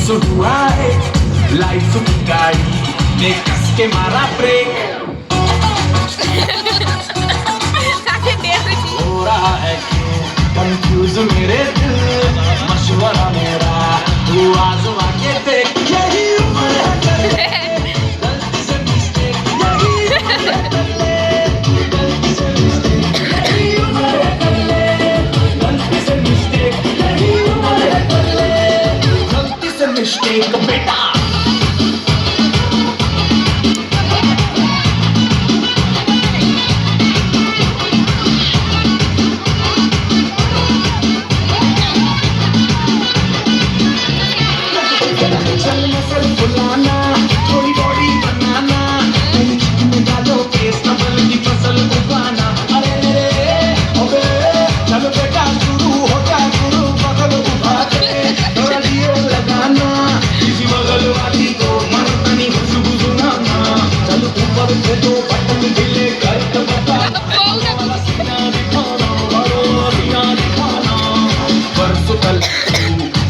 सो हुआ है लाइफ की गाड़ी ने कस के मारा ब्रेक हो रहा है क्यों कंफ्यूज मेरे दिल मशवरा मेरा तू आजमा के देख यही उम्र है कर ले, गलती से mistake, यही उम्र है कर ले, गलती से mistake, यही उम्र है कर ले, गलती से mistake, यही उम्र है कर ले, गलती से mistake, बेटा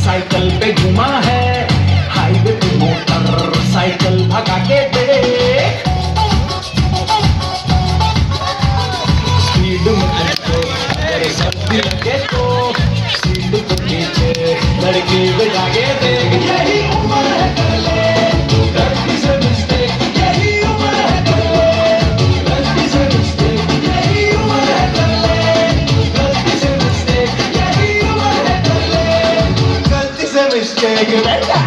साइकिल पे घुमा है हाईवे पे मोटर साइकिल भगा के देख स्पीड में तुझको तेरे सर्दी लगे तो सीट पे पीछे लड़के बजा के देख यही उम्र है कर ले गलती से मिस्टेक यही उम्र है कर ले गलती से मिस्टेक यही उम्र है कर ले गलती से मिस्टेक यही उम्र है कर ले गलती से मिस्टेक बेटा